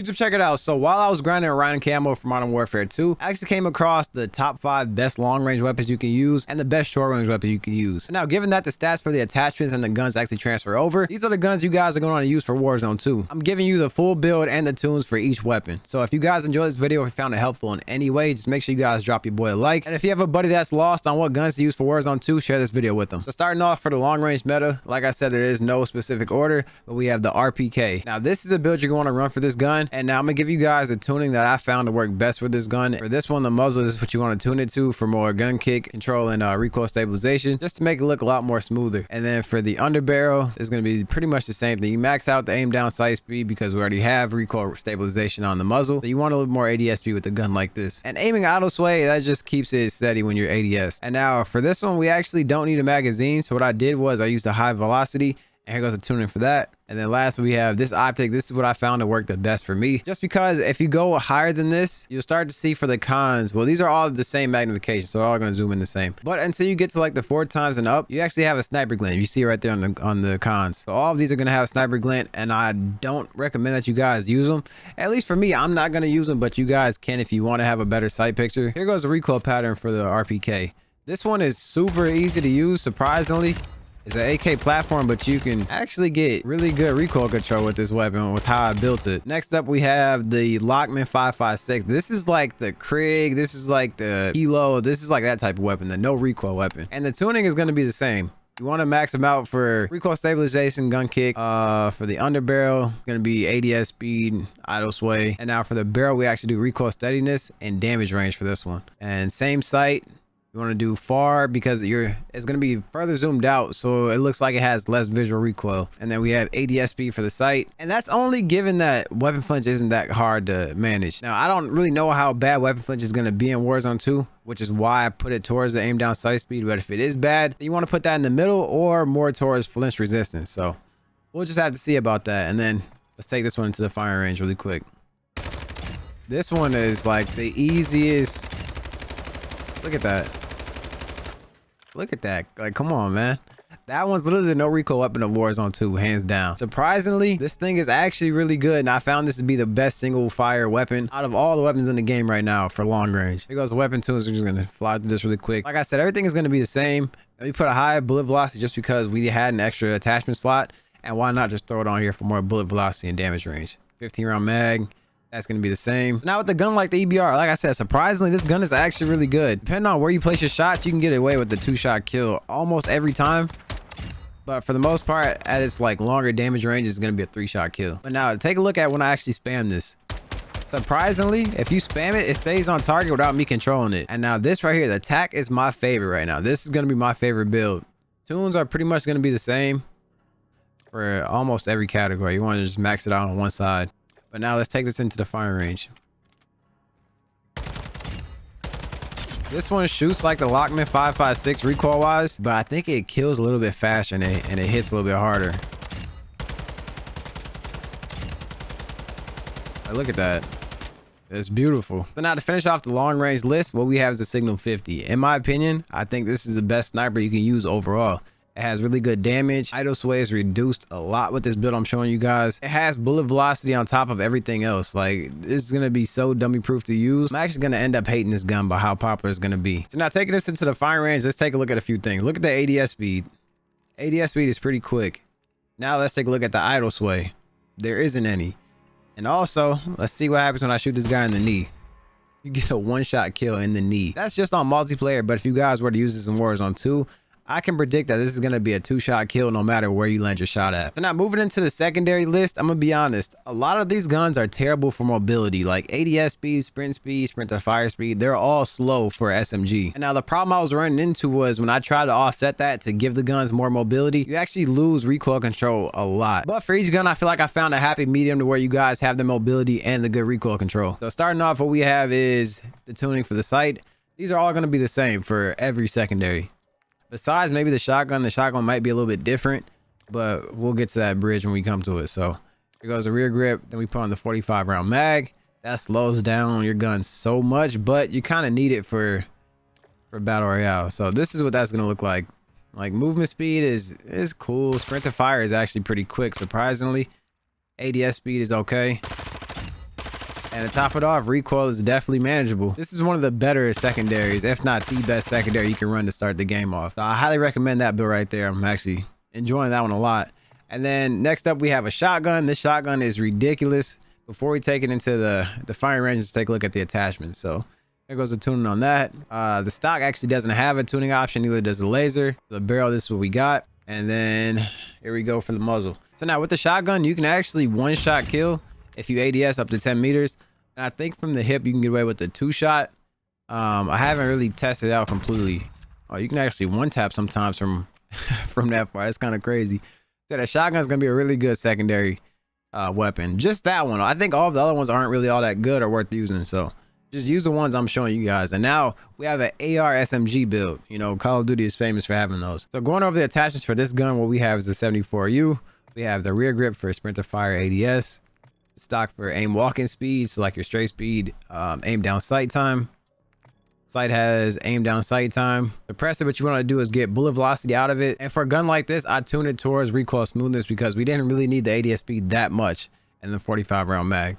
YouTube, check it out. So while I was grinding around camo for Modern Warfare 2, I actually came across the top 5 best long range weapons you can use and the best short range weapons you can use. Now, given that the stats for the attachments and the guns actually transfer over, these are the guns you guys are going to use for Warzone 2. I'm giving you the full build and the tunes for each weapon. So if you guys enjoyed this video, if you found it helpful in any way, just make sure you guys drop your boy a like. And if you have a buddy that's lost on what guns to use for Warzone 2, share this video with them. So starting off for the long range meta, like I said, there is no specific order, but we have the RPK. Now, this is a build you're going to run for this gun, and now I'm going to give you guys the tuning that I found to work best with this gun. For this one, the muzzle is what you want to tune it to for more gun kick control and recoil stabilization, just to make it look a lot more smoother. And then for the underbarrel, it's going to be pretty much the same thing. You max out the aim down sight speed because we already have recoil stabilization on the muzzle. So you want a little more ADS with a gun like this. And aiming auto sway, that just keeps it steady when you're ADS. And now for this one, we actually don't need a magazine. So what I did was I used a high velocity. And here goes the tuning for that. And then last we have this optic. This is what I found to work the best for me. Just because if you go higher than this, you'll start to see for the cons. Well, these are all the same magnification, so they're all going to zoom in the same. But until you get to like the 4 times and up, you actually have a sniper glint. You see it right there on the cons. So all of these are going to have a sniper glint, and I don't recommend that you guys use them. At least for me, I'm not going to use them, but you guys can if you want to have a better sight picture. Here goes the recoil pattern for the RPK. This one is super easy to use, surprisingly. It's an AK platform, but you can actually get really good recoil control with this weapon with how I built it. Next up, we have the Lachmann 5.56. This is like the Krieg. This is like the Kilo. This is like that type of weapon, the no recoil weapon. And the tuning is going to be the same. You want to max them out for recoil stabilization, gun kick. For the underbarrel, it's going to be ADS speed, idle sway. And now for the barrel, we actually do recoil steadiness and damage range for this one. And same sight. You want to do far because it's going to be further zoomed out, so it looks like it has less visual recoil. And then we have ADS speed for the sight, and that's only given that weapon flinch isn't that hard to manage. Now, I don't really know how bad weapon flinch is going to be in Warzone 2, which is why I put it towards the aim down sight speed. But if it is bad, you want to put that in the middle or more towards flinch resistance. So we'll just have to see about that. And then let's take this one into the firing range really quick. This one is like the easiest. Look at that. Look at that. Like, come on, man. That one's literally the no recoil weapon of Warzone 2, hands down. Surprisingly, this thing is actually really good, and I found this to be the best single fire weapon out of all the weapons in the game right now for long range. Here goes the weapon tunes. We're just gonna fly through this really quick. Like I said, everything is gonna be the same. We put a high bullet velocity just because we had an extra attachment slot, and why not just throw it on here for more bullet velocity and damage range. 15 round mag. That's going to be the same. Now with the gun like the EBR, like I said, surprisingly, this gun is actually really good. Depending on where you place your shots, you can get away with the 2-shot kill almost every time. But for the most part, at its like longer damage range, it's going to be a 3-shot kill. But now take a look at when I actually spam this. Surprisingly, if you spam it, it stays on target without me controlling it. And now this right here, the attack is my favorite right now. This is going to be my favorite build. Tunes are pretty much going to be the same for almost every category. You want to just max it out on one side. But now let's take this into the firing range. This one shoots like the Lachmann 5.56 recoil wise, but I think it kills a little bit faster and it hits a little bit harder. Look at that. It's beautiful. So now to finish off the long range list, what we have is the Signal 50. In my opinion, I think this is the best sniper you can use overall. It has really good damage. Idle sway is reduced a lot with this build I'm showing you guys. It has bullet velocity on top of everything else. Like, this is going to be so dummy proof to use. I'm actually going to end up hating this gun by how popular it's going to be. So now taking this into the firing range, let's take a look at a few things. Look at the ADS speed. ADS speed is pretty quick. Now let's take a look at the idle sway. There isn't any. And also, let's see what happens when I shoot this guy in the knee. You get a 1-shot kill in the knee. That's just on multiplayer, but if you guys were to use this in Warzone 2, I can predict that this is going to be a 2-shot kill no matter where you land your shot at. So now moving into the secondary list, I'm going to be honest. A lot of these guns are terrible for mobility, like ADS speed, sprint to fire speed. They're all slow for SMG. And now the problem I was running into was when I tried to offset that to give the guns more mobility, you actually lose recoil control a lot. But for each gun, I feel like I found a happy medium to where you guys have the mobility and the good recoil control. So starting off, what we have is the tuning for the sight. These are all going to be the same for every secondary. Besides maybe the shotgun might be a little bit different, but we'll get to that bridge when we come to it. So here goes the rear grip. Then we put on the 45 round mag. That slows down your gun so much, but you kind of need it for battle royale. So this is what that's going to look like. Like, movement speed is cool. Sprint to fire is actually pretty quick, surprisingly. ADS speed is okay. And to top it off, recoil is definitely manageable. This is one of the better secondaries, if not the best secondary you can run to start the game off. So I highly recommend that build right there. I'm actually enjoying that one a lot. And then next up, we have a shotgun. This shotgun is ridiculous. Before we take it into the firing range, let's take a look at the attachments. So there goes the tuning on that. The stock actually doesn't have a tuning option, neither does the laser. The barrel, this is what we got. And then here we go for the muzzle. So now with the shotgun, you can actually one-shot kill if you ADS up to 10 meters. And I think from the hip, you can get away with the 2-shot. I haven't really tested it out completely. Oh, you can actually one-tap sometimes from that far. That's kind of crazy. So that shotgun is going to be a really good secondary weapon. Just that one. I think all of the other ones aren't really all that good or worth using. So just use the ones I'm showing you guys. And now we have an AR SMG build. You know, Call of Duty is famous for having those. So going over the attachments for this gun, what we have is the 74U. We have the rear grip for sprinter fire ADS. Stock for aim walking speed, so like your straight speed, aim down sight time. Sight has aim down sight time. Suppressor, what you want to do is get bullet velocity out of it. And for a gun like this, I tune it towards recoil smoothness because we didn't really need the ADS speed that much in the 45 round mag.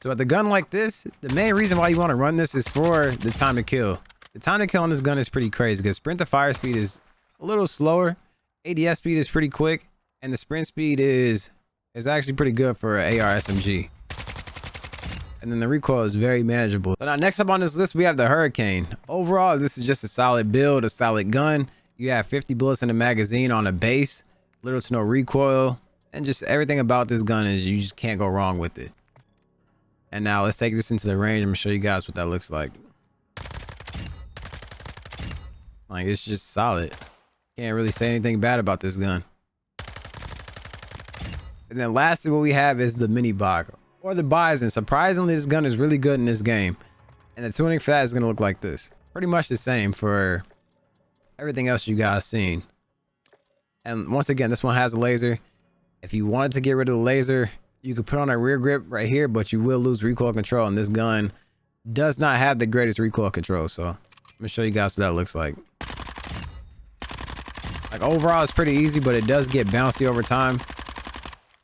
So with a gun like this, the main reason why you want to run this is for the time to kill. The time to kill on this gun is pretty crazy because sprint to fire speed is a little slower. ADS speed is pretty quick. And the sprint speed is actually pretty good for an AR SMG. And then the recoil is very manageable. So now next up on this list, we have the Hurricane. Overall, this is just a solid build, a solid gun. You have 50 bullets in the magazine on a base, little to no recoil, and just everything about this gun is you just can't go wrong with it. And now let's take this into the range. I'm gonna show you guys what that looks like. Like, it's just solid. Can't really say anything bad about this gun. And then lastly, what we have is the mini bog or the Bison. Surprisingly, this gun is really good in this game. And the tuning for that is going to look like this. Pretty much the same for everything else you guys seen. And once again, this one has a laser. If you wanted to get rid of the laser, you could put on a rear grip right here, but you will lose recoil control. And this gun does not have the greatest recoil control. So I'm going to show you guys what that looks like. Like overall, it's pretty easy, but it does get bouncy over time.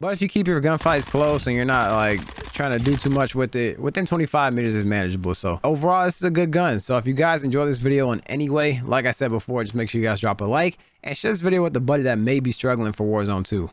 But if you keep your gunfights close and you're not like trying to do too much with it, within 25 meters is manageable. So overall, this is a good gun. So if you guys enjoy this video in any way, like I said before, just make sure you guys drop a like and share this video with a buddy that may be struggling for Warzone 2.